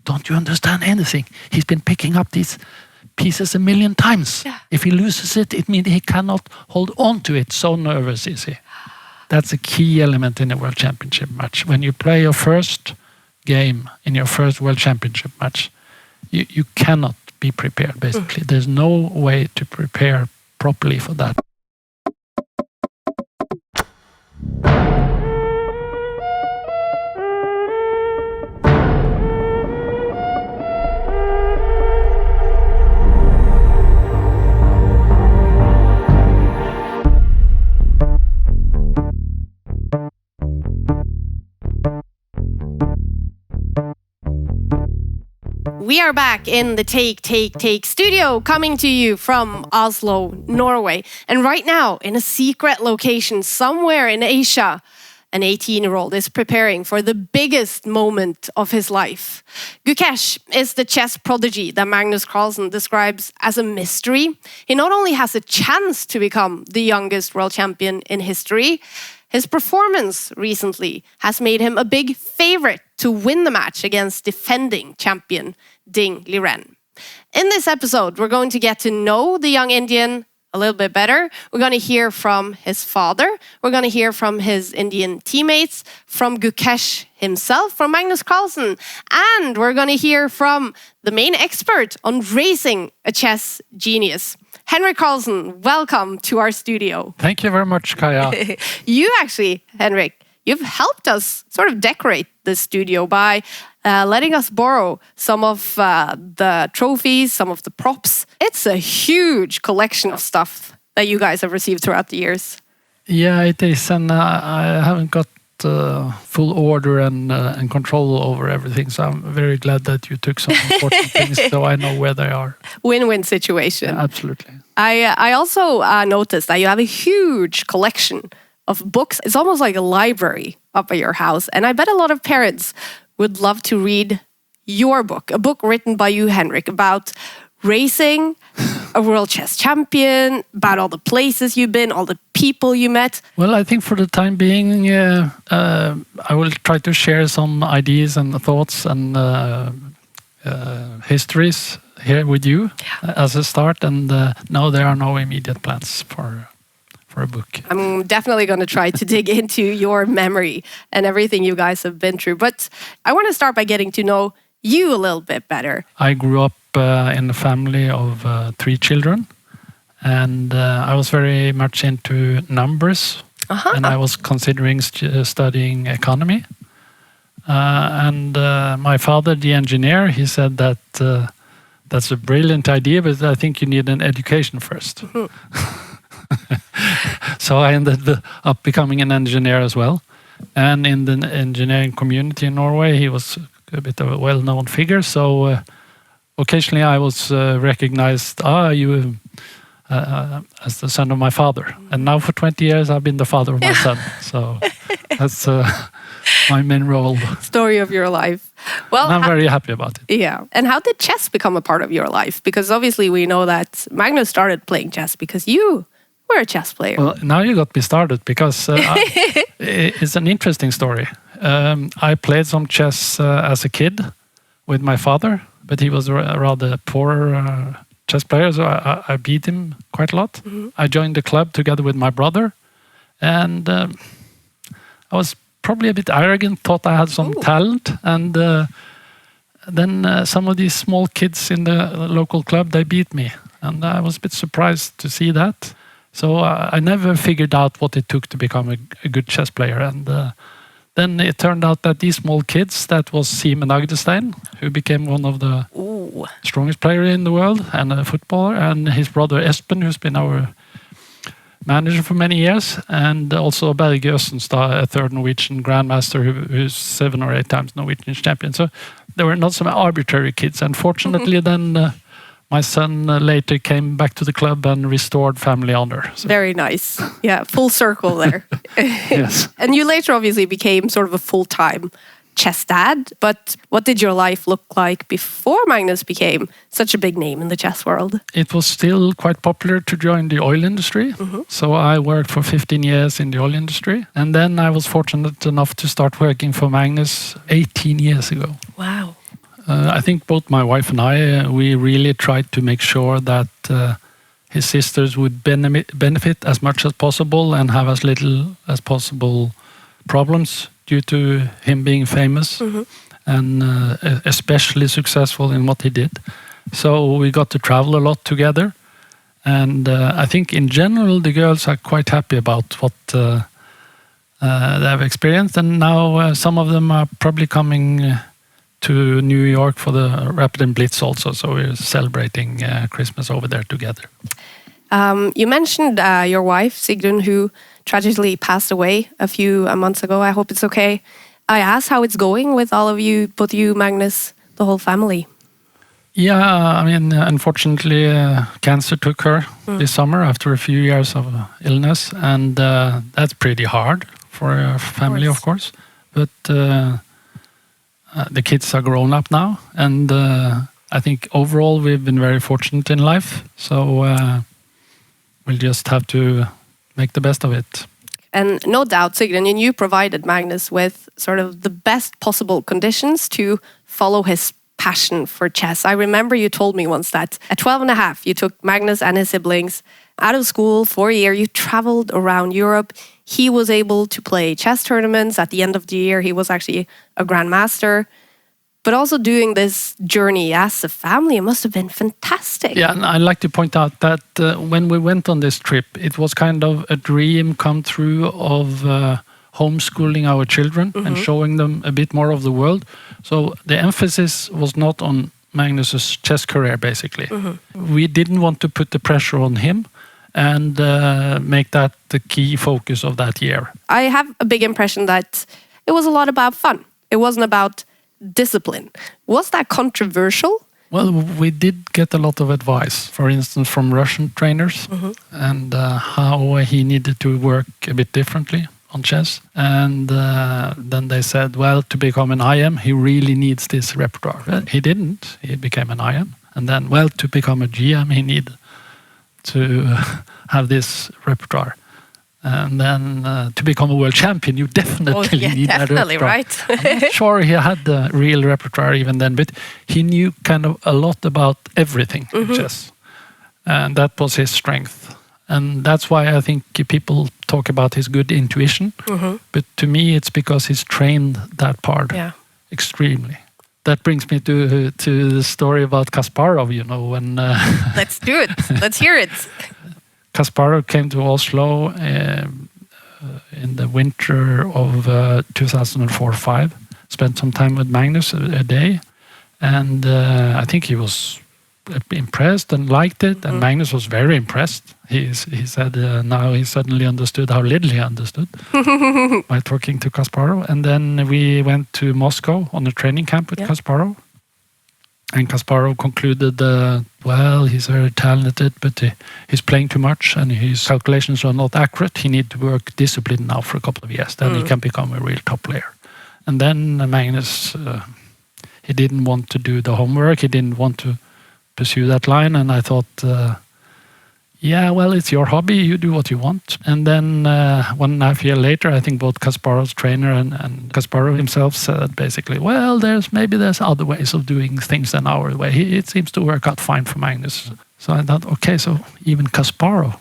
don't you understand anything? He's been picking up these pieces a million times. Yeah. If he loses it, it means he cannot hold on to it. So nervous is he. That's a key element in a World Championship match. When you play your first game in your first World Championship match, you cannot be prepared, basically. There's no way to prepare properly for that. We are back in the Take studio, coming to you from Oslo, Norway. And right now, in a secret location somewhere in Asia, an 18-year-old is preparing for the biggest moment of his life. Gukesh is the chess prodigy that Magnus Carlsen describes as a mystery. He not only has a chance to become the youngest world champion in history, his performance recently has made him a big favorite to win the match against defending champion Ding Liren. In this episode, we're going to get to know the young Indian a little bit better. We're going to hear from his father. We're going to hear from his Indian teammates, from Gukesh himself, from Magnus Carlsen, and we're going to hear from the main expert on raising a chess genius. Henrik Carlsen, welcome to our studio. Thank you very much, Kaja. You actually, Henrik, you've helped us sort of decorate the studio by letting us borrow some of the trophies, some of the props. It's a huge collection of stuff that you guys have received throughout the years. Yeah, it is, and I haven't got full order and control over everything, so I'm very glad that you took some important things so I know where they are. Win-win situation. Yeah, absolutely. I also noticed that you have a huge collection of books. It's almost like a library up at your house, and I bet a lot of parents would love to read your book, a book written by you, Henrik, about racing a world chess champion, about all the places you've been, all the people you met. Well, I think for the time being, I will try to share some ideas and thoughts and histories here with you as a start. And no, there are no immediate plans for a book. I'm definitely going to try to dig into your memory and everything you guys have been through. But I want to start by getting to know you a little bit better. I grew up in a family of 3 children, and I was very much into numbers, and I was considering studying economy. And my father, the engineer, he said that that's a brilliant idea, but I think you need an education first. So I ended up becoming an engineer as well. And in the engineering community in Norway, he was a bit of a well-known figure. So occasionally I was recognized, you as the son of my father. And now for 20 years I've been the father of my son. So that's my main role. Story of your life. Well, and I'm very happy about it. Yeah. And how did chess become a part of your life? Because obviously we know that Magnus started playing chess because you were a chess player. Well, now you got me started because it's an interesting story. I played some chess as a kid with my father, but he was a rather poor chess player, so I beat him quite a lot. Mm-hmm. I joined the club together with my brother, and I was probably a bit arrogant, thought I had some talent, and then some of these small kids in the local club, they beat me, and I was a bit surprised to see that. So I never figured out what it took to become a good chess player, and then it turned out that these small kids, that was Simen Agdestein, who became one of the strongest players in the world and a footballer, and his brother Espen, who's been our manager for many years, and also Berge Østenstad, a third Norwegian Grandmaster who's 7 or 8 times Norwegian champion. So there were not some arbitrary kids. Unfortunately, then my son later came back to the club and restored family honor. So. Very nice. Yeah, full circle there. Yes. And you later obviously became sort of a full-time chess dad. But what did your life look like before Magnus became such a big name in the chess world? It was still quite popular to join the oil industry. Mm-hmm. So I worked for 15 years in the oil industry. And then I was fortunate enough to start working for Magnus 18 years ago. Wow. I think both my wife and I, we really tried to make sure that his sisters would benefit as much as possible and have as little as possible problems due to him being famous and especially successful in what he did. So we got to travel a lot together. And I think in general, the girls are quite happy about what they have experienced. And now some of them are probably coming to New York for the Rapid and Blitz also. So we're celebrating Christmas over there together. You mentioned your wife, Sigrun, who tragically passed away a few months ago. I hope it's okay. I asked how it's going with all of you, both you, Magnus, the whole family. Yeah, I mean, unfortunately, cancer took her this summer after a few years of illness. And that's pretty hard for a family, of course. But the kids are grown up now. And I think overall we've been very fortunate in life. So we'll just have to make the best of it. And no doubt, Sigrun, you provided Magnus with sort of the best possible conditions to follow his passion for chess. I remember you told me once that at 12 and a half, you took Magnus and his siblings out of school for a year. You traveled around Europe. He was able to play chess tournaments. At the end of the year, he was actually a Grandmaster. But also doing this journey as a family, it must have been fantastic. Yeah, and I'd like to point out that when we went on this trip, it was kind of a dream come true of homeschooling our children and showing them a bit more of the world. So the emphasis was not on Magnus's chess career, basically. We didn't want to put the pressure on him and make that the key focus of that year. I have a big impression that it was a lot about fun. It wasn't about discipline. Was that controversial? Well, we did get a lot of advice, for instance, from Russian trainers and how he needed to work a bit differently on chess. And then they said, well, to become an IM, he really needs this repertoire. He didn't. He became an IM. And then, well, to become a GM, he needed to have this repertoire. And then to become a world champion, you definitely need that repertoire. Right. I'm not sure he had the real repertoire even then, but he knew kind of a lot about everything in chess. And that was his strength. And that's why I think people talk about his good intuition. But to me, it's because he's trained that part extremely. That brings me to the story about Kasparov, when... Let's do it. Let's hear it. Kasparov came to Oslo in the winter of 2004-05. Spent some time with Magnus a day. And I think he was impressed and liked it. And Magnus was very impressed. He said now he suddenly understood how little he understood by talking to Kasparov. And then we went to Moscow on a training camp with Kasparov. And Kasparov concluded, well, he's very talented, but he's playing too much and his calculations are not accurate. He needs to work discipline now for a couple of years. Then he can become a real top player. And then Magnus, he didn't want to do the homework. He didn't want to pursue that line. And I thought, yeah, well, it's your hobby. You do what you want. And then 1.5 years later, I think both Kasparov's trainer and Kasparov himself said basically, well, there's other ways of doing things than our way. It seems to work out fine for Magnus. So I thought, okay, so even Kasparov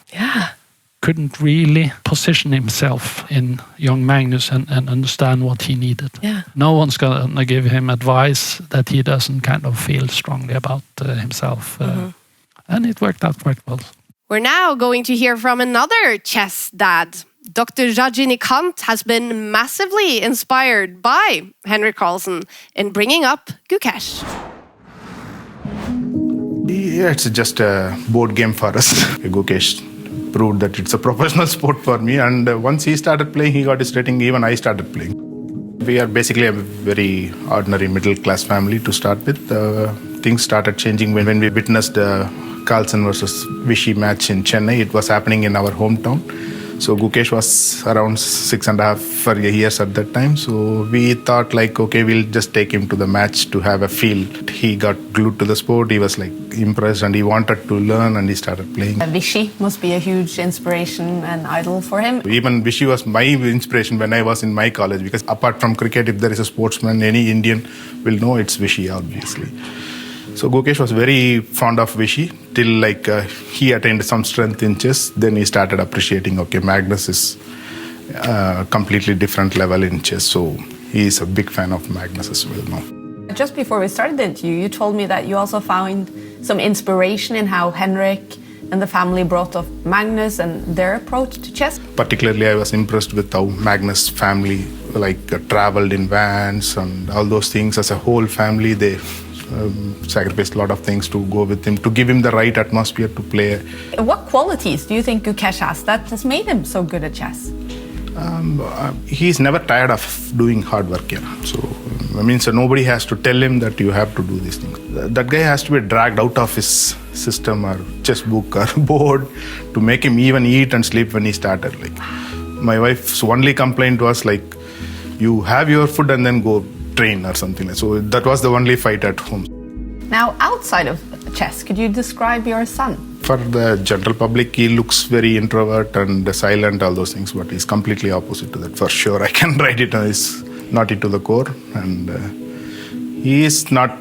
couldn't really position himself in young Magnus and understand what he needed. No one's going to give him advice that he doesn't kind of feel strongly about himself. And it worked out quite well. We're now going to hear from another chess dad. Dr. Rajinikanth has been massively inspired by Henrik Carlsen in bringing up Gukesh. Yeah, it's just a board game for us. Gukesh proved that it's a professional sport for me, and once he started playing, he got his rating, even I started playing. We are basically a very ordinary middle-class family to start with. Things started changing when we witnessed the Carlsen versus Vichy match in Chennai. It was happening in our hometown. So Gukesh was around 6.5 years at that time. So we thought like, okay, we'll just take him to the match to have a feel. He got glued to the sport. He was like impressed and he wanted to learn and he started playing. Vishy must be a huge inspiration and idol for him. Even Vishy was my inspiration when I was in my college, because apart from cricket, if there is a sportsman, any Indian will know it's Vishy, obviously. So Gukesh was very fond of Vishy till like he attained some strength in chess. Then he started appreciating, okay, Magnus is completely different level in chess. So he is a big fan of Magnus as well now. Just before we started the interview, you told me that you also found some inspiration in how Henrik and the family brought up Magnus and their approach to chess. Particularly, I was impressed with how Magnus' family traveled in vans and all those things. As a whole family, they sacrificed a lot of things to go with him, to give him the right atmosphere to play. What qualities do you think Gukesh has that has made him so good at chess? He's never tired of doing hard work here. So, so nobody has to tell him that you have to do these things. That guy has to be dragged out of his system or chess book or board to make him even eat and sleep when he started. Like, my wife's only complaint was like, you have your food and then go train or something. So that was the only fight at home. Now, outside of chess, could you describe your son? For the general public, he looks very introvert and silent, all those things, but he's completely opposite to that. For sure, I can write it. He's naughty to the core, and he is not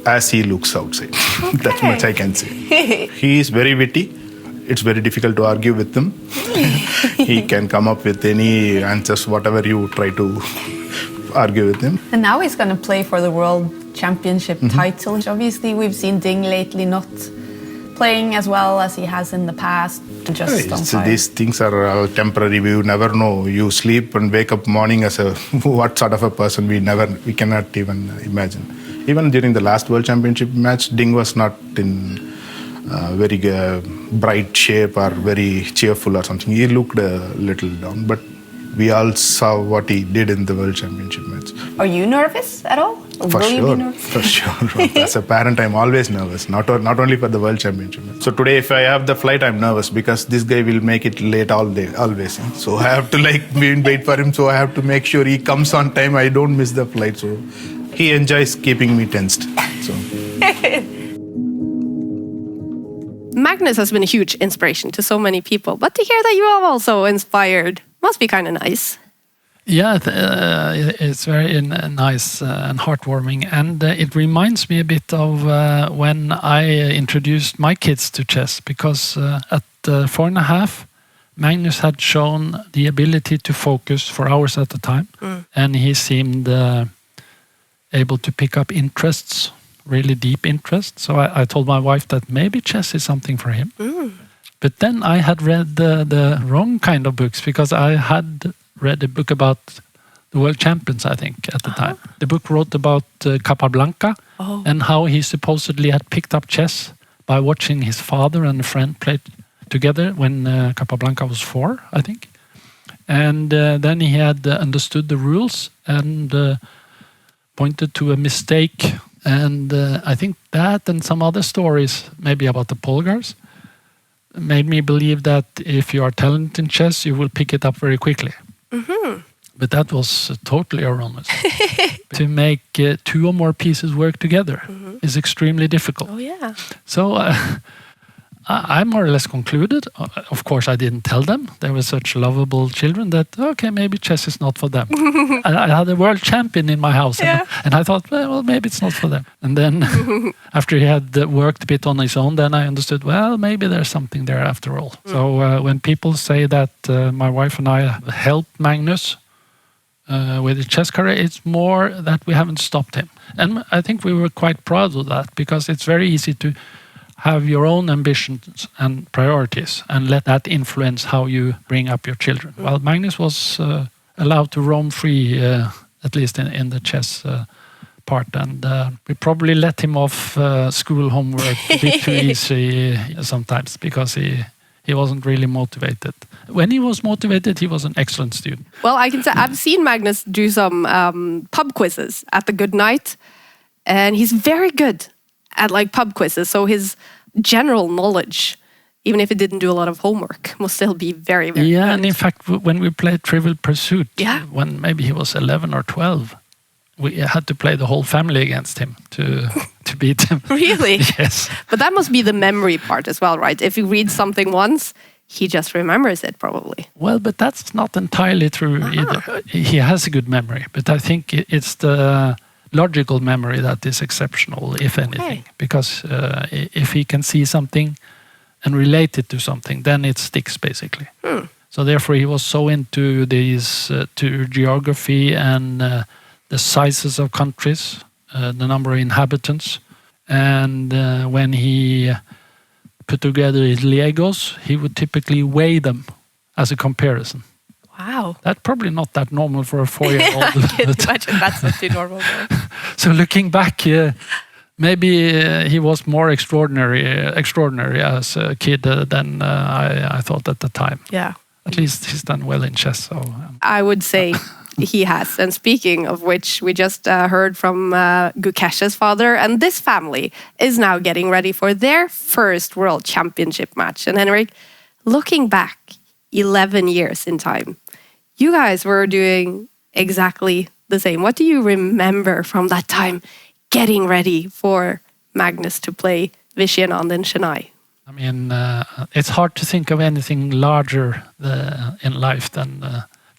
as he looks outside. Okay. That much I can say. He is very witty. It's very difficult to argue with him. He can come up with any answers, whatever you try to argue with him. And now he's going to play for the World Championship title. Obviously, we've seen Ding lately not playing as well as he has in the past. These things are all temporary. We never know. You sleep and wake up morning as what sort of a person we cannot even imagine. Even during the last World Championship match, Ding was not in very bright shape or very cheerful or something. He looked a little down, but we all saw what he did in the World Championship match. Are you nervous at all? For sure. As a parent, I'm always nervous, not only for the World Championship match. So today, if I have the flight, I'm nervous because this guy will make it late all day, always. So I have to wait for him. So I have to make sure he comes on time. I don't miss the flight. So he enjoys keeping me tensed. So. Magnus has been a huge inspiration to so many people, but to hear that you have also inspired must be kind of nice. Yeah, it's very nice and heartwarming, and it reminds me a bit of when I introduced my kids to chess, because at 4.5, Magnus had shown the ability to focus for hours at a time, and he seemed able to pick up interests, really deep interests. So I told my wife that maybe chess is something for him. But then I had read the wrong kind of books, because I had read a book about the world champions, I think, at the time. The book wrote about Capablanca and how he supposedly had picked up chess by watching his father and a friend play together when Capablanca was 4, I think. And then he had understood the rules and pointed to a mistake. And I think that and some other stories, maybe about the Polgars, made me believe that if you are talented in chess, you will pick it up very quickly. But that was totally erroneous. To make 2 or more pieces work together is extremely difficult. Oh, yeah. So I more or less concluded, of course I didn't tell them, they were such lovable children, that okay, maybe chess is not for them. I had a world champion in my house, and I thought, well, maybe it's not for them. And then after he had worked a bit on his own, then I understood, well, maybe there's something there after all. So when people say that my wife and I helped Magnus with his chess career, it's more that we haven't stopped him. And I think we were quite proud of that, because it's very easy to have your own ambitions and priorities and let that influence how you bring up your children. Well, Magnus was allowed to roam free, at least in the chess part, and we probably let him off school homework a bit too easy sometimes, because he wasn't really motivated. When he was motivated, he was an excellent student. Well, I can say I've seen Magnus do some pub quizzes at the Good Night, and he's very good at pub quizzes. So his general knowledge even if he didn't do a lot of homework, must still be very, very Yeah, good. and in fact, when we played Trivial Pursuit, Yeah. when maybe he was 11 or 12, we had to play the whole family against him to beat him. Really? Yes. But that must be the memory part as well, right? If you read something once, he just remembers it probably. Well, but that's not entirely true either. He has a good memory, but I think it's the logical memory that is exceptional, if anything. Because if he can see something and relate it to something, then it sticks, basically. So therefore, he was so into these to geography and the sizes of countries, the number of inhabitants, and when he put together his Legos, he would typically weigh them as a comparison. Wow. That's probably not that normal for a 4-year-old. I can imagine that's not too normal. Though. So looking back, maybe he was more extraordinary as a kid than I thought at the time. Yeah. At least he's done well in chess. So I would say he has. And speaking of which, we just heard from Gukesh's father, and this family is now getting ready for their first World Championship match. And Henrik, looking back 11 years in time, you guys were doing exactly the same. What do you remember from that time getting ready for Magnus to play Rajinikanth and Chennai? I mean, it's hard to think of anything larger in life than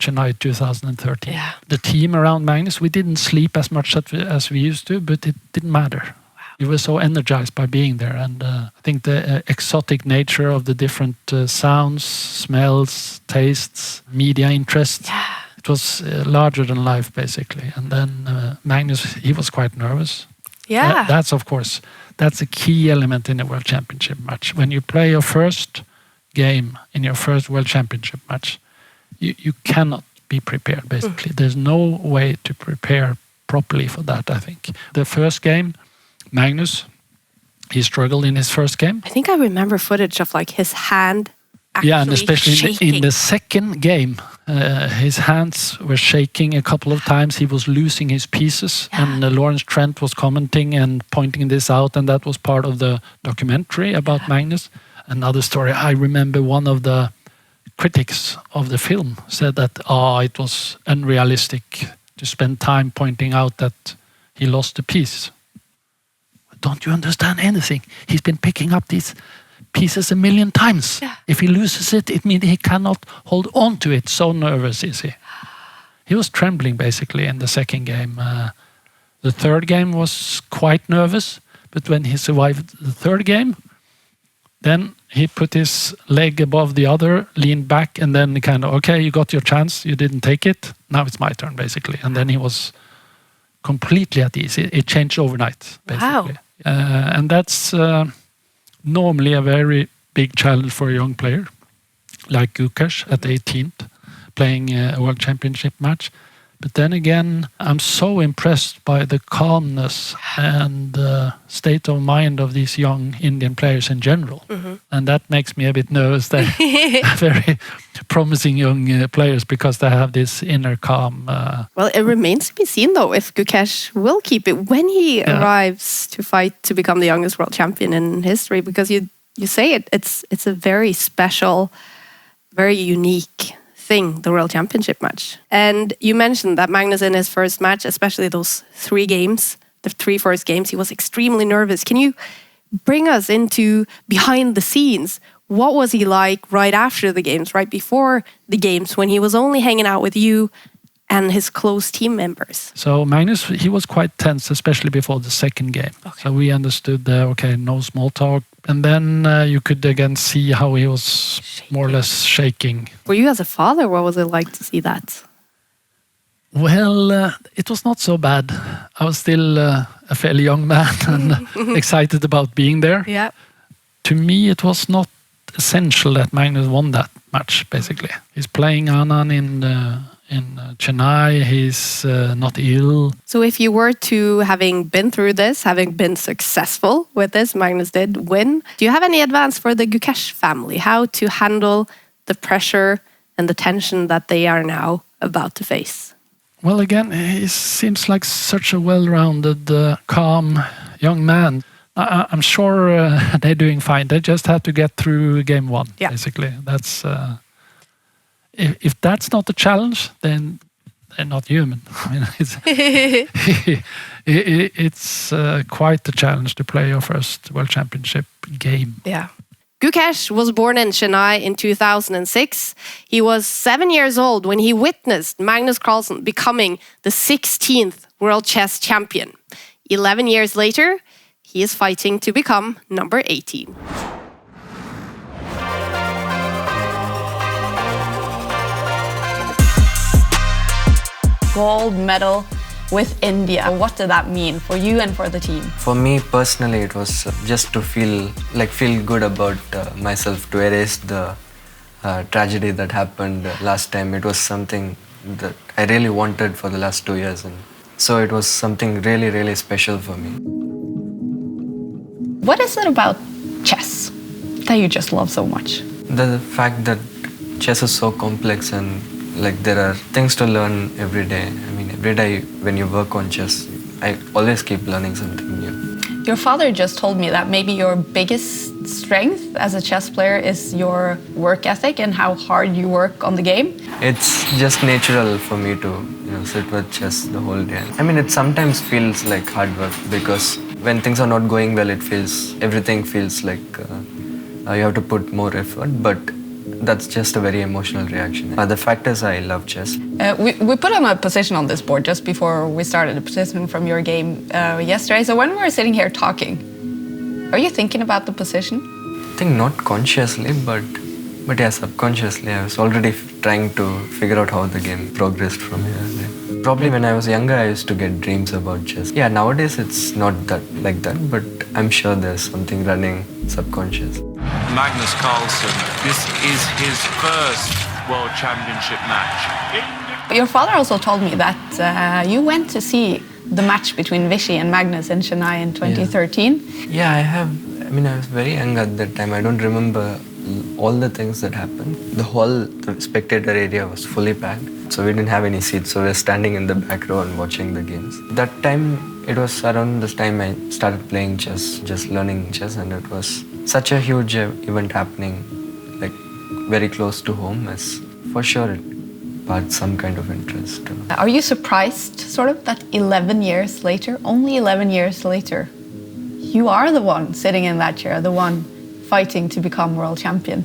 Chennai 2013. Yeah. The team around Magnus, we didn't sleep as much as we used to, but it didn't matter. Wow. We were so energized by being there. And I think the exotic nature of the different sounds, smells, tastes, media interests, it was larger than life, basically. And then Magnus, he was quite nervous. Yeah. That's, of course, that's a key element in a World Championship match. When you play your first game in your first World Championship match, you cannot be prepared, basically. There's no way to prepare properly for that, I think. The first game, Magnus, he struggled in his first game. I think I remember footage of like his hand actually Yeah, and especially shaking. in the second game, his hands were shaking a couple of times. He was losing his pieces, and Lawrence Trent was commenting and pointing this out, and that was part of the documentary about Magnus. Another story, I remember one of the critics of the film said that it was unrealistic to spend time pointing out that he lost a piece. Don't you understand anything? He's been picking up these pieces a million times. Yeah. If he loses it, it means he cannot hold on to it. So nervous is he. He was trembling, basically, in the second game. The third game was quite nervous, but when he survived the third game, then he put his leg above the other, leaned back, and then kind of, okay, you got your chance, you didn't take it, now it's my turn, basically. And then he was completely at ease. It changed overnight, basically. Wow. And that's normally a very big challenge for a young player, like Gukesh at 18th, playing a World Championship match. But then again, I'm so impressed by the calmness and state of mind of these young Indian players in general. And that makes me a bit nervous. They're very promising young players because they have this inner calm. Well, it remains to be seen, though, if Gukesh will keep it when he arrives to fight to become the youngest world champion in history. Because you say it's a very special, very unique thing, the World Championship match. And you mentioned that Magnus in his first match, especially those 3 games, the 3 first games, he was extremely nervous. Can you bring us into behind the scenes? What was he like right after the games, right before the games, when he was only hanging out with you and his close team members? So Magnus, he was quite tense, especially before the second game. Okay. So we understood, no small talk. And then you could again see how he was more or less shaking. For you as a father, what was it like to see that? Well, it was not so bad. I was still a fairly young man and excited about being there. Yeah. To me, it was not essential that Magnus won that match, basically. He's playing Anand in Chennai, he's not ill. So if you were to, having been through this, having been successful with this, Magnus did win, do you have any advice for the Gukesh family? How to handle the pressure and the tension that they are now about to face? Well, again, he seems like such a well-rounded, calm young man. I'm sure they're doing fine. They just have to get through game one, Yeah. basically. That's if that's not a challenge, then they're not human. I mean, it's quite a challenge to play your first World Championship game. Yeah. Gukesh was born in Chennai in 2006. He was 7 years old when he witnessed Magnus Carlsen becoming the 16th World Chess Champion. 11 years later, he is fighting to become number 18. Gold medal with India. What did that mean for you and for the team? For me personally, it was just to feel good about myself, to erase the tragedy that happened last time. It was something that I really wanted for the last 2 years, and so it was something really, really special for me. What is it about chess that you just love so much? The fact that chess is so complex and there are things to learn every day. I mean, every day when you work on chess, I always keep learning something new. Your father just told me that maybe your biggest strength as a chess player is your work ethic and how hard you work on the game. It's just natural for me to sit with chess the whole day. I mean, it sometimes feels like hard work because when things are not going well, everything feels like you have to put more effort, but that's just a very emotional reaction. The fact is, I love chess. We put on a position on this board just before we started, a position from your game yesterday. So when we were sitting here talking, are you thinking about the position? I think not consciously, but yeah, subconsciously. I was already trying to figure out how the game progressed from here. Probably when I was younger, I used to get dreams about chess. Yeah, nowadays it's not like that, but I'm sure there's something running subconscious. Magnus Carlsen, this is his first World Championship match. Your father also told me that you went to see the match between Vichy and Magnus in Chennai in 2013. Yeah, I have. I mean, I was very young at that time. I don't remember all the things that happened. The spectator area was fully packed, so we didn't have any seats. So we were standing in the back row and watching the games. That time, it was around this time I started playing chess, just learning chess, and it was such a huge event happening, very close to home. As for sure, it sparked some kind of interest. Are you surprised, sort of, that 11 years later, only 11 years later, you are the one sitting in that chair, the one fighting to become world champion?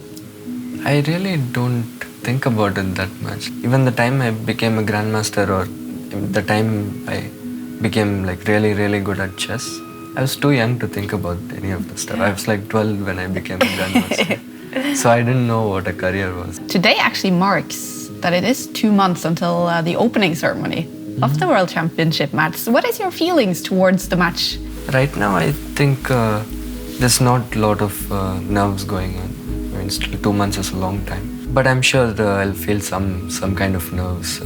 I really don't think about it that much. Even the time I became a Grandmaster, or the time I became really, really good at chess, I was too young to think about any of the stuff. I was 12 when I became a Grandmaster. So I didn't know what a career was. Today actually marks that it is 2 months until the opening ceremony of the World Championship match. What is your feelings towards the match? Right now, I think there's not a lot of nerves going on. I mean, still 2 months is a long time. But I'm sure I'll feel some kind of nerves,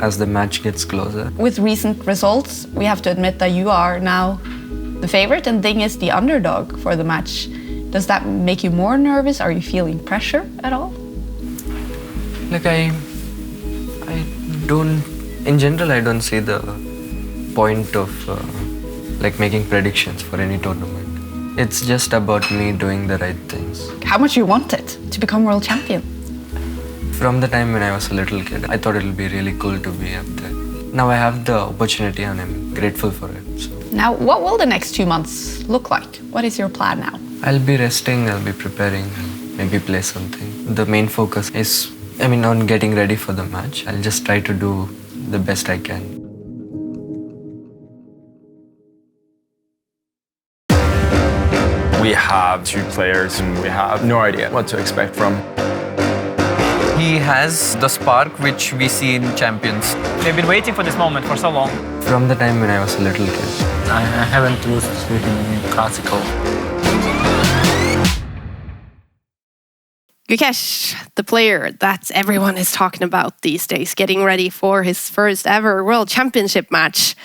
as the match gets closer. With recent results, we have to admit that you are now the favorite and Ding is the underdog for the match. Does that make you more nervous? Are you feeling pressure at all? I don't, in general, I don't see the point of making predictions for any tournament. It's just about me doing the right things. How much you want it to become world champion? From the time when I was a little kid, I thought it would be really cool to be up there. Now I have the opportunity and I'm grateful for it. So. Now, what will the next 2 months look like? What is your plan now? I'll be resting, I'll be preparing, maybe play something. The main focus is, on getting ready for the match. I'll just try to do the best I can. We have 2 players and we have no idea what to expect from. He has the spark which we see in champions. They've been waiting for this moment for so long. From the time when I was a little kid. I haven't lost with him in classical. Gukesh, the player that everyone is talking about these days, getting ready for his first ever World Championship match,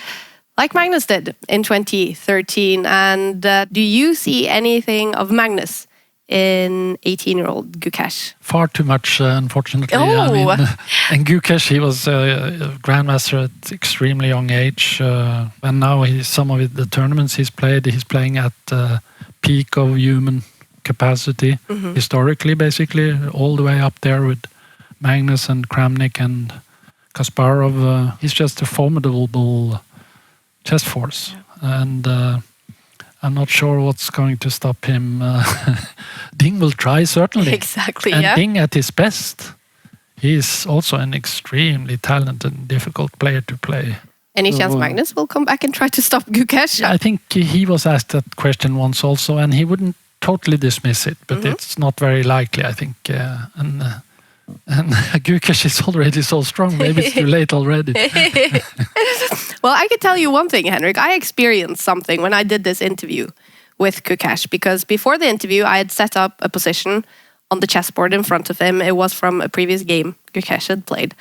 like Magnus did in 2013. And do you see anything of Magnus in 18-year-old Gukesh? Far too much, unfortunately. Oh. I mean, and Gukesh, he was a grandmaster at extremely young age, and now some of the tournaments he's playing at peak of human capacity, historically, basically, all the way up there with Magnus and Kramnik and Kasparov. He's just a formidable chess force, and I'm not sure what's going to stop him. Ding will try, certainly. Exactly, and yeah. Ding at his best, he's also an extremely talented and difficult player to play. Any chance Magnus will come back and try to stop Gukesh? I think he was asked that question once also, and he wouldn't totally dismiss it, but it's not very likely, I think. And Gukesh is already so strong, maybe it's too late already. Well, I could tell you one thing, Henrik. I experienced something when I did this interview with Gukesh, because before the interview, I had set up a position on the chessboard in front of him. It was from a previous game Gukesh had played.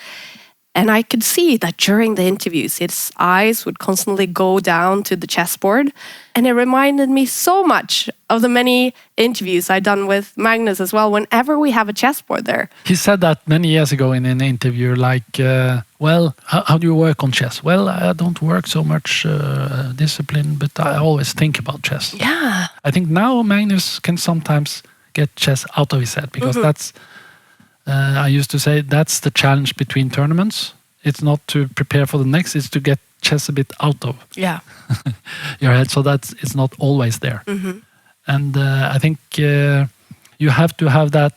And I could see that during the interviews, his eyes would constantly go down to the chessboard. And it reminded me so much of the many interviews I'd done with Magnus as well, whenever we have a chessboard there. He said that many years ago in an interview, like, well, how do you work on chess? Well, I don't work so much discipline, but I always think about chess. Yeah. I think now Magnus can sometimes get chess out of his head, because that's... I used to say that's the challenge between tournaments. It's not to prepare for the next, it's to get chess a bit out of your head, so that it's not always there. And I think you have to have that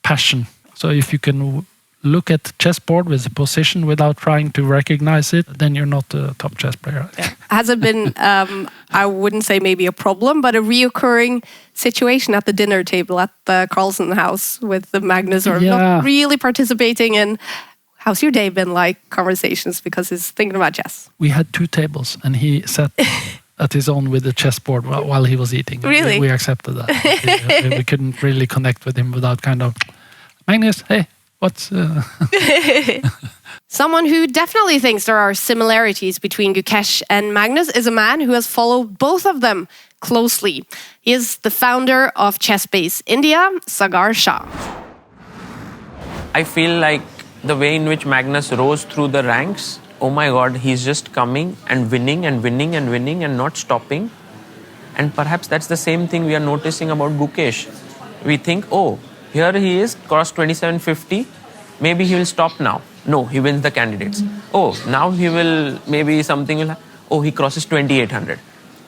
passion. So if you can look at the chessboard with a position without trying to recognize it, then you're not a top chess player. Has it been, I wouldn't say maybe a problem, but a reoccurring situation at the dinner table at the Carlsen house with the Magnus, or not really participating in how's your day been like conversations because he's thinking about chess? We had 2 tables and he sat at his own with the chessboard while he was eating. Really? We accepted that. We couldn't really connect with him without kind of, Magnus, hey, what's... Someone who definitely thinks there are similarities between Gukesh and Magnus is a man who has followed both of them closely. He is the founder of ChessBase India, Sagar Shah. I feel like the way in which Magnus rose through the ranks, oh my God, he's just coming and winning and winning and winning and not stopping. And perhaps that's the same thing we are noticing about Gukesh. We think, oh, here he is, crossed 2750, maybe he will stop now. No, he wins the candidates. Oh, now he will, maybe something will happen. Oh, he crosses 2800,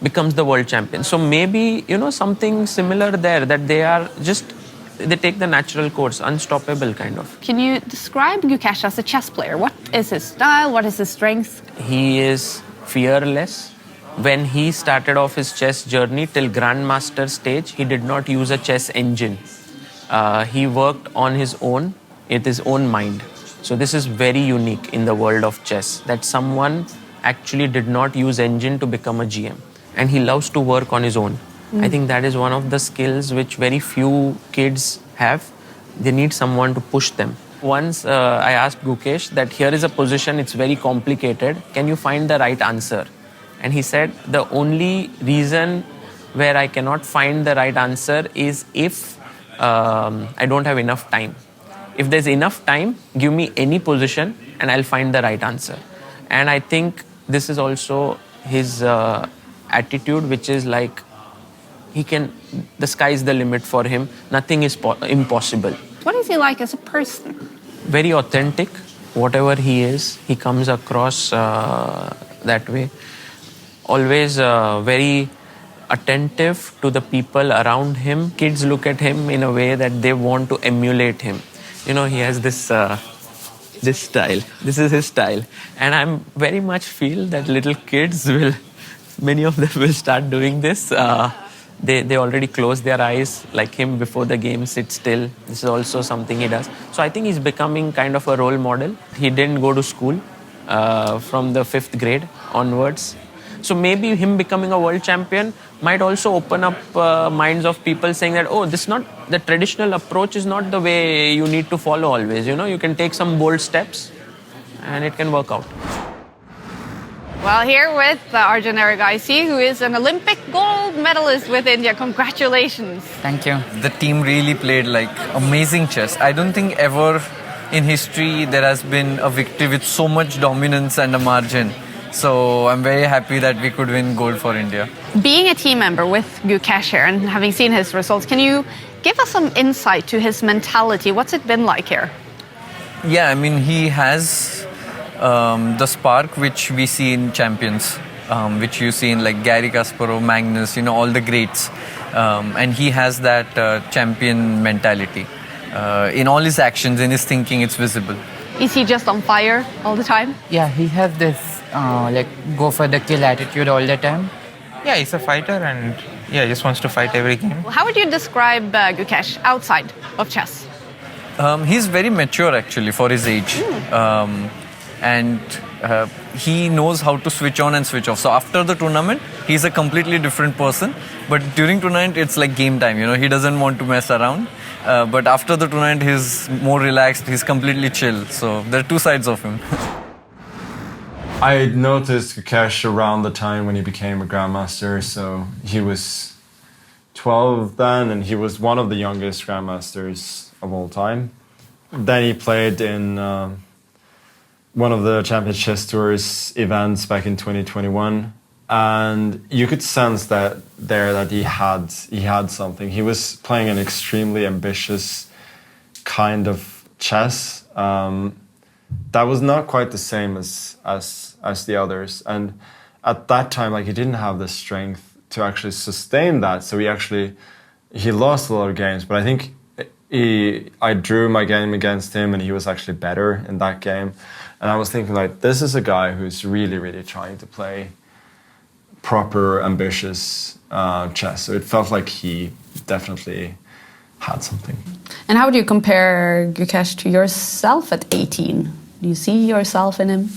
becomes the world champion. So maybe, something similar there, that they take the natural course, unstoppable kind of. Can you describe Gukesh as a chess player? What is his style? What is his strength? He is fearless. When he started off his chess journey till Grandmaster stage, he did not use a chess engine. He worked on his own, with his own mind. So this is very unique in the world of chess, that someone actually did not use engine to become a GM. And he loves to work on his own. I think that is one of the skills which very few kids have. They need someone to push them. Once I asked Gukesh that here is a position, it's very complicated. Can you find the right answer? And he said, the only reason where I cannot find the right answer is if I don't have enough time. If there's enough time, give me any position and I'll find the right answer. And I think this is also his attitude, which is like, the sky is the limit for him. Nothing is impossible. What is he like as a person? Very authentic. Whatever he is, he comes across that way. Always very attentive to the people around him. Kids look at him in a way that they want to emulate him. He has this style. This is his style. And I very much feel that little kids many of them will start doing this. They already close their eyes like him before the game, sit still. This is also something he does. So I think he's becoming kind of a role model. He didn't go to school from the 5th grade onwards. So maybe him becoming a world champion might also open up minds of people saying that, oh, the traditional approach is not the way you need to follow always. You can take some bold steps and it can work out. Well, here with Arjun Erigaisi, who is an Olympic gold medalist with India. Congratulations. Thank you. The team really played like amazing chess. I don't think ever in history there has been a victory with so much dominance and a margin. So I'm very happy that we could win gold for India. Being a team member with Gukesh here and having seen his results, can you give us some insight to his mentality? What's it been like here? Yeah, I mean, he has the spark which we see in champions, which you see in like Garry Kasparov, Magnus, all the greats. And he has that champion mentality. In all his actions, in his thinking, it's visible. Is he just on fire all the time? Yeah, he has this go for the kill attitude all the time. Yeah, he's a fighter and just wants to fight every game. How would you describe Gukesh outside of chess? He's very mature actually for his age. And he knows how to switch on and switch off. So after the tournament, he's a completely different person. But during tournament, it's like game time. He doesn't want to mess around. But after the tournament, he's more relaxed. He's completely chill. So there are two sides of him. I noticed Gukesh around the time when he became a Grandmaster. So he was 12 then, and he was one of the youngest Grandmasters of all time. Then he played in one of the Champion Chess Tours events back in 2021. And you could sense that he had something. He was playing an extremely ambitious kind of chess that was not quite the same as the others. And at that time, he didn't have the strength to actually sustain that. So he lost a lot of games. But I think I drew my game against him, and he was actually better in that game. And I was thinking, this is a guy who's really, really trying to play proper, ambitious chess. So it felt like he definitely had something. And how would you compare Gukesh to yourself at 18? Do you see yourself in him?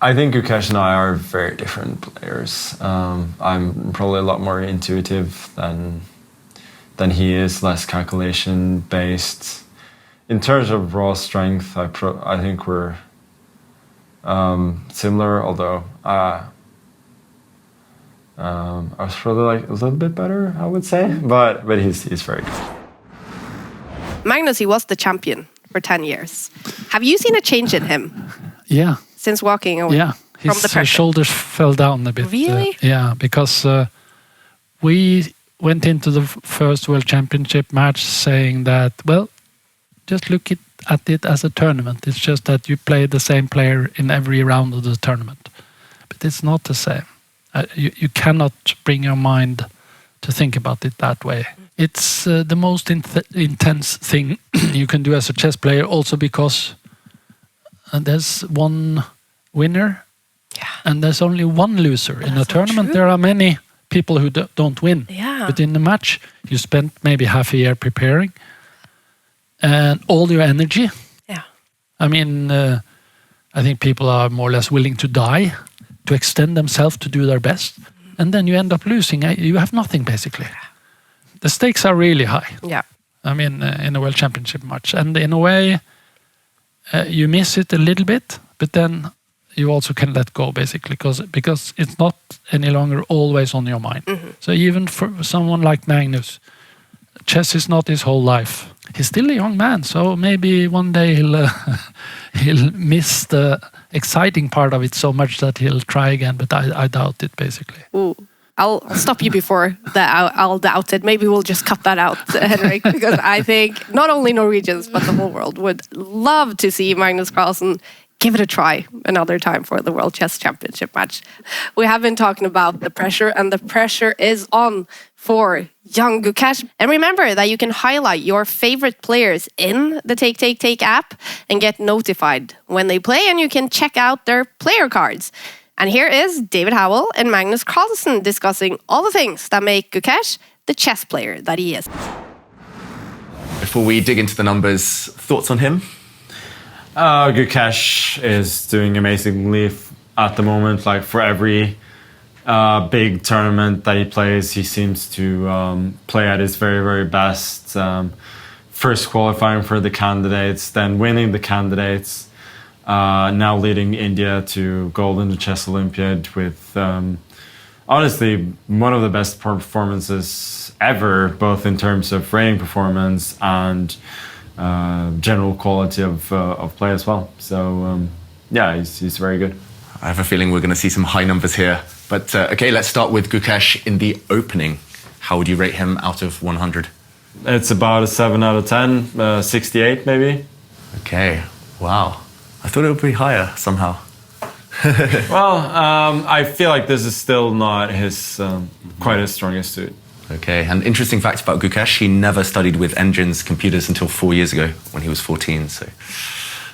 I think Gukesh and I are very different players. I'm probably a lot more intuitive than he is, less calculation-based. In terms of raw strength, I think we're similar, although I was probably a little bit better, I would say, but he's very good. Magnus, he was the champion for 10 years. Have you seen a change in him? Yeah. Since walking away from the pressure? His shoulders fell down a bit. Really? Yeah, because we went into the first World Championship match saying that, just look at it as a tournament. It's just that you play the same player in every round of the tournament. But it's not the same. You cannot bring your mind to think about it that way. It's the most intense thing you can do as a chess player, also because there's one winner and there's only one loser. In a tournament, there are many people who don't win. Yeah. But in the match, you spent maybe half a year preparing and all your energy. Yeah. I mean, I think people are more or less willing to die to extend themselves to do their best. And then you end up losing. You have nothing, basically. The stakes are really high. Yeah. I mean, in a World Championship match. And in a way, you miss it a little bit, but then you also can let go, basically, because it's not any longer always on your mind. Mm-hmm. So even for someone like Magnus, chess is not his whole life. He's still a young man, so maybe one day he'll miss the exciting part of it so much that he'll try again, but I doubt it, basically. Ooh. I'll stop you before I'll doubt it. Maybe we'll just cut that out, Henrik, because I think not only Norwegians, but the whole world would love to see Magnus Carlsen give it a try another time for the World Chess Championship match. We have been talking about the pressure, and the pressure is on for young Gukesh. And remember that you can highlight your favorite players in the Take app and get notified when they play, and you can check out their player cards. And here is David Howell and Magnus Carlsen discussing all the things that make Gukesh the chess player that he is. Before we dig into the numbers, thoughts on him? Gukesh is doing amazingly at the moment. For every big tournament that he plays, he seems to play at his very, very best. First qualifying for the candidates, then winning the candidates. now leading India to gold in the Chess Olympiad with honestly one of the best performances ever, both in terms of rating performance and general quality of play as well. So yeah, he's very good. I have a feeling we're going to see some high numbers here. But okay, let's start with Gukesh in the opening. How would you rate him out of 100? It's about a 7 out of 10, 68 maybe. Okay, wow. I thought it would be higher somehow. Well, I feel like this is still not his quite his strongest suit. Okay, and interesting fact about Gukesh, he never studied with engines, computers until 4 years ago when he was 14, so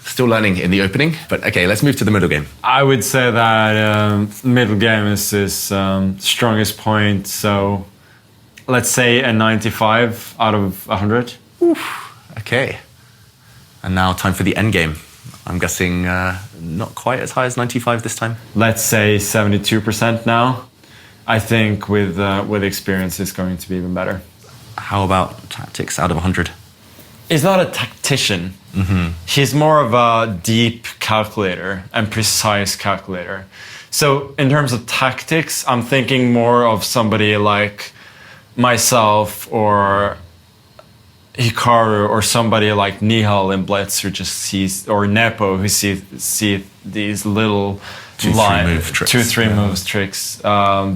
still learning in the opening. But okay, let's move to the middle game. I would say that middle game is his strongest point, so let's say a 95 out of 100. Oof. Okay, and now time for the end game. I'm guessing not quite as high as 95 this time. Let's say 72% now. I think with experience, it's going to be even better. How about tactics out of 100? He's not a tactician. Mm-hmm. He's more of a deep calculator and precise calculator. So in terms of tactics, I'm thinking more of somebody like myself or Hikaru or somebody like Nihal in Blitz who just sees, or Nepo who see these little 2-3 moves tricks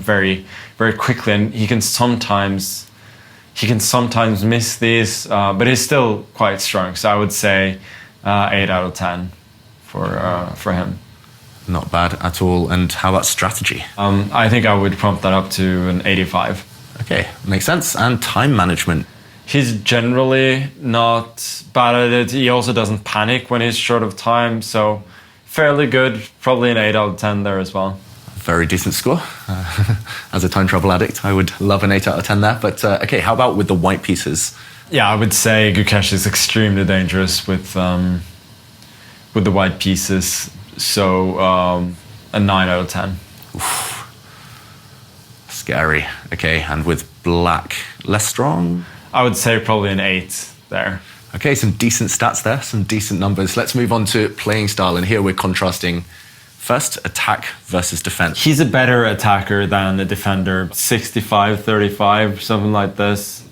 very very quickly, and he can sometimes miss these, but he's still quite strong. So I would say 8 out of 10 for him. Not bad at all. And how about strategy? I think I would bump that up to an 85. Okay, makes sense. And time management. He's generally not bad at it. He also doesn't panic when he's short of time, so fairly good. Probably an 8 out of 10 there as well. Very decent score. As a time travel addict, I would love an 8 out of 10 there. But okay, how about with the white pieces? Yeah, I would say Gukesh is extremely dangerous with the white pieces. So a 9 out of 10. Oof. Scary. Okay, and with black, less strong? I would say probably an 8 there. Okay, some decent stats there, some decent numbers. Let's move on to playing style, and here we're contrasting first attack versus defense. He's a better attacker than a defender. 65-35, something like this.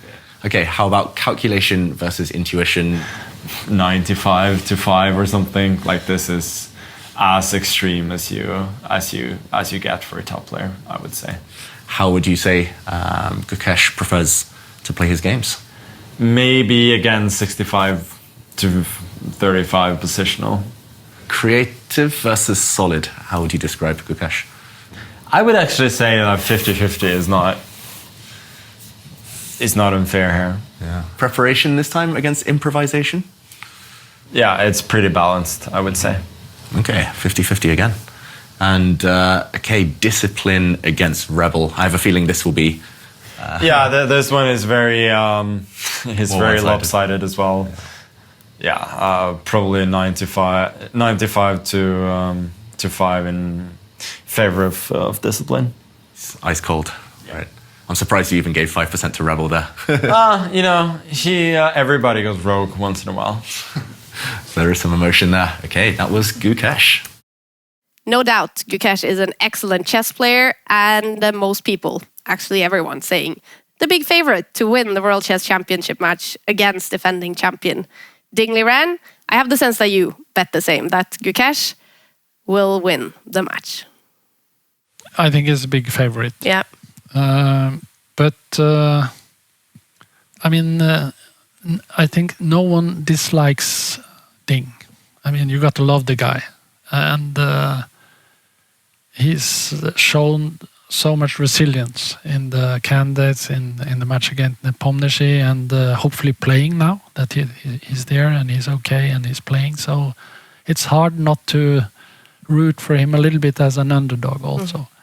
Okay, how about calculation versus intuition? 95-5 or something. Like this is as extreme as you get for a top player, I would say. How would you say Gukesh prefers to play his games? Maybe again 65-35 positional. Creative versus solid. How would you describe Gukesh? I would actually say that 50-50 is not unfair here. Yeah. Preparation this time against improvisation? Yeah, it's pretty balanced, I would say. Okay, 50-50 again. And okay, discipline against rebel. I have a feeling this will be. This one is very very lopsided as well. Yeah, probably 95 to 5 in favor of discipline. It's ice cold. Yeah. Right. I'm surprised you even gave 5% to rebel there. Everybody goes rogue once in a while. So there is some emotion there. Okay, that was Gukesh. No doubt, Gukesh is an excellent chess player, and most people, actually everyone, saying the big favorite to win the World Chess Championship match against defending champion Dingley Ren. I have the sense that you bet the same, that Gukesh will win the match. I think he's a big favorite. Yeah. I think no one dislikes Ding. I mean, you got to love the guy. And he's shown so much resilience in the candidates, in the match against Nepomniachtchi, and hopefully playing now that he's there and he's okay and he's playing. So it's hard not to root for him a little bit as an underdog also. Mm-hmm.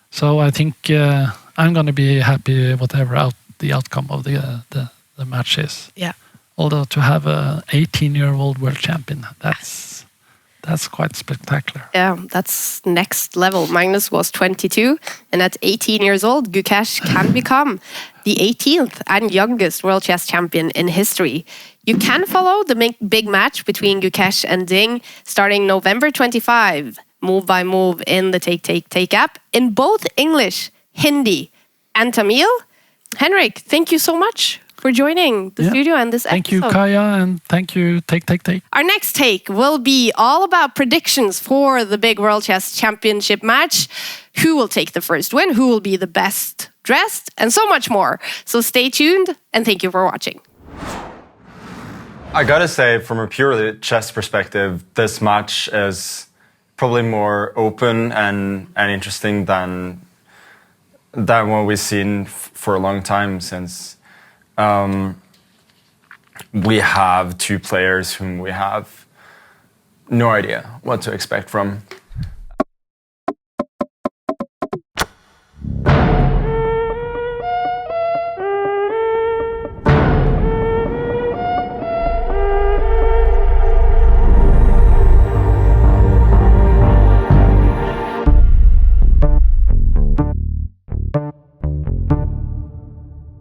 So I think I'm going to be happy whatever the outcome of the match is. Yeah. Although to have a 18-year-old world champion, That's quite spectacular. Yeah, that's next level. Magnus was 22, and at 18 years old, Gukesh can become the 18th and youngest World Chess Champion in history. You can follow the big match between Gukesh and Ding starting November 25, move by move in the Take app, in both English, Hindi, and Tamil. Henrik, thank you so much for joining the studio and this episode. Thank you, Kaya, and thank you, Take. Our next take will be all about predictions for the big World Chess Championship match. Who will take the first win? Who will be the best dressed? And so much more. So stay tuned, and thank you for watching. I gotta say, from a purely chess perspective, this match is probably more open and interesting than what we've seen for a long time, since we have two players whom we have no idea what to expect from.